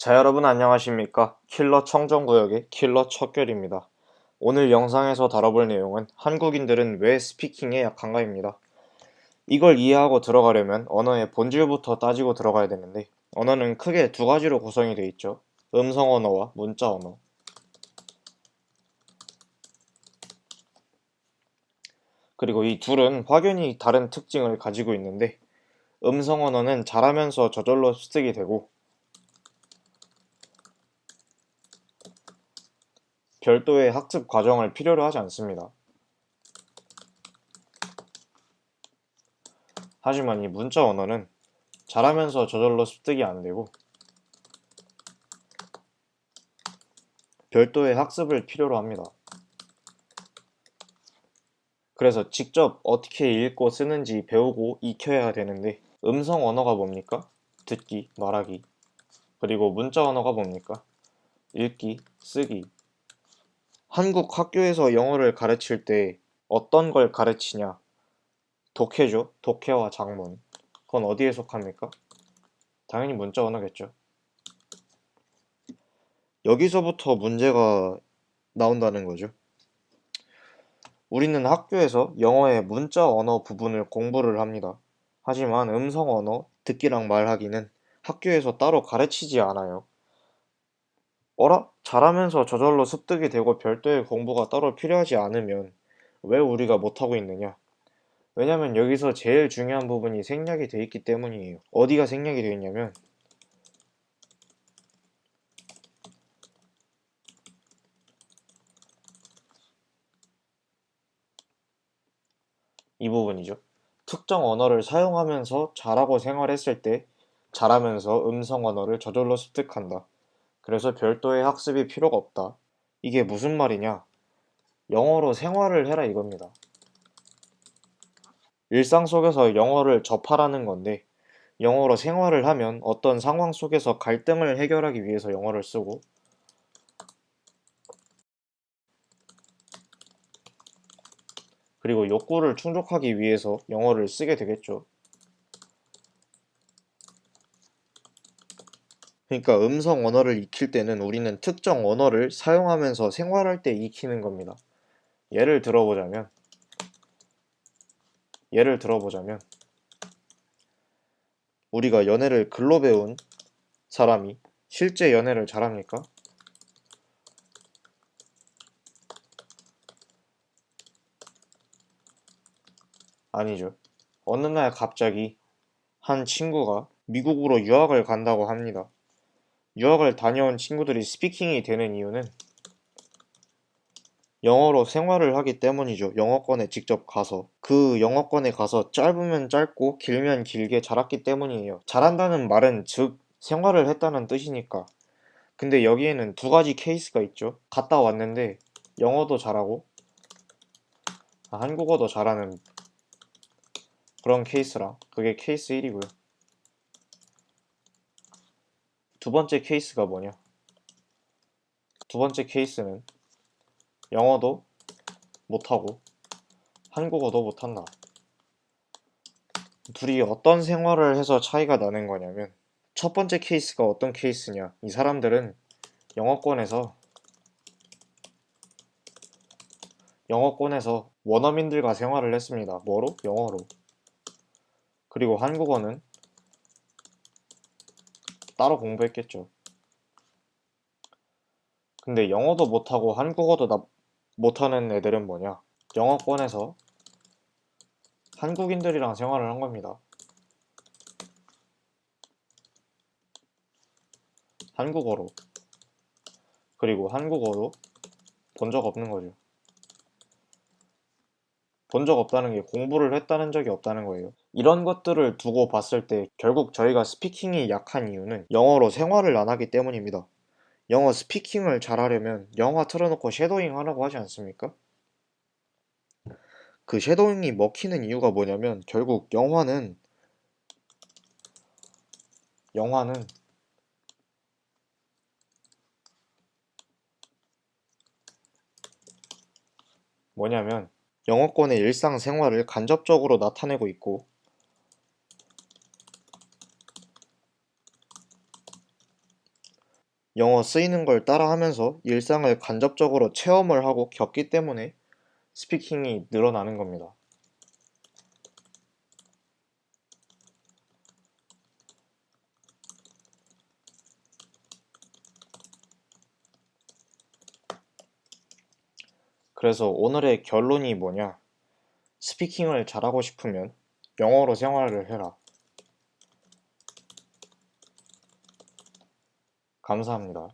자, 여러분 안녕하십니까? 킬러 청정구역의 킬러 척결입니다. 오늘 영상에서 다뤄볼 내용은 한국인들은 왜 스피킹에 약한가입니다. 이걸 이해하고 들어가려면 언어의 본질부터 따지고 들어가야 되는데, 언어는 크게 두 가지로 구성이 되어 있죠. 음성 언어와 문자 언어. 그리고 이 둘은 확연히 다른 특징을 가지고 있는데, 음성 언어는 잘하면서 저절로 습득이 되고, 별도의 학습 과정을 필요로 하지 않습니다. 하지만 이 문자 언어는 잘하면서 저절로 습득이 안 되고, 별도의 학습을 필요로 합니다. 그래서 직접 어떻게 읽고 쓰는지 배우고 익혀야 되는데, 음성 언어가 뭡니까? 듣기, 말하기. 그리고 문자 언어가 뭡니까? 읽기, 쓰기. 한국 학교에서 영어를 가르칠 때 어떤 걸 가르치냐? 독해죠. 독해와 작문. 그건 어디에 속합니까? 당연히 문자 언어겠죠. 여기서부터 문제가 나온다는 거죠. 우리는 학교에서 영어의 문자 언어 부분을 공부를 합니다. 하지만 음성 언어, 듣기랑 말하기는 학교에서 따로 가르치지 않아요. 어라? 잘하면서 저절로 습득이 되고 별도의 공부가 따로 필요하지 않으면 왜 우리가 못하고 있느냐? 왜냐면 여기서 제일 중요한 부분이 생략이 돼 있기 때문이에요. 어디가 생략이 되어 있냐면 이 부분이죠. 특정 언어를 사용하면서 잘하고 생활했을 때 잘하면서 음성 언어를 저절로 습득한다. 그래서 별도의 학습이 필요가 없다. 이게 무슨 말이냐? 영어로 생활을 해라 이겁니다. 일상 속에서 영어를 접하라는 건데, 영어로 생활을 하면 어떤 상황 속에서 갈등을 해결하기 위해서 영어를 쓰고, 그리고 욕구를 충족하기 위해서 영어를 쓰게 되겠죠. 그러니까 음성 언어를 익힐 때는 우리는 특정 언어를 사용하면서 생활할 때 익히는 겁니다. 예를 들어보자면, 우리가 연애를 글로 배운 사람이 실제 연애를 잘합니까? 아니죠. 어느 날 갑자기 한 친구가 미국으로 유학을 간다고 합니다. 유학을 다녀온 친구들이 스피킹이 되는 이유는 영어로 생활을 하기 때문이죠. 영어권에 직접 가서. 그 영어권에 가서 짧으면 짧고 길면 길게 자랐기 때문이에요. 잘한다는 말은 즉 생활을 했다는 뜻이니까. 근데 여기에는 두 가지 케이스가 있죠. 갔다 왔는데 영어도 잘하고 한국어도 잘하는 그런 케이스라 그게 케이스 1이고요. 두 번째 케이스가 뭐냐? 두 번째 케이스는 영어도 못하고 한국어도 못한다. 둘이 어떤 생활을 해서 차이가 나는 거냐면 첫 번째 케이스가 어떤 케이스냐? 이 사람들은 영어권에서 원어민들과 생활을 했습니다. 뭐로? 영어로. 그리고 한국어는 따로 공부했겠죠. 근데 영어도 못하고 한국어도 못하는 애들은 뭐냐? 영어권에서 한국인들이랑 생활을 한 겁니다. 한국어로. 그리고 한국어도 본 적 없는 거죠. 본 적 없다는 게 공부를 했다는 적이 없다는 거예요. 이런 것들을 두고 봤을 때 결국 저희가 스피킹이 약한 이유는 영어로 생활을 안 하기 때문입니다. 영어 스피킹을 잘하려면 영화 틀어놓고 쉐도잉 하라고 하지 않습니까? 그 쉐도잉이 먹히는 이유가 뭐냐면 결국 영화는 뭐냐면 영어권의 일상생활을 간접적으로 나타내고 있고 영어 쓰이는 걸 따라하면서 일상을 간접적으로 체험을 하고 겪기 때문에 스피킹이 늘어나는 겁니다. 그래서 오늘의 결론이 뭐냐? 스피킹을 잘하고 싶으면 영어로 생활을 해라. 감사합니다.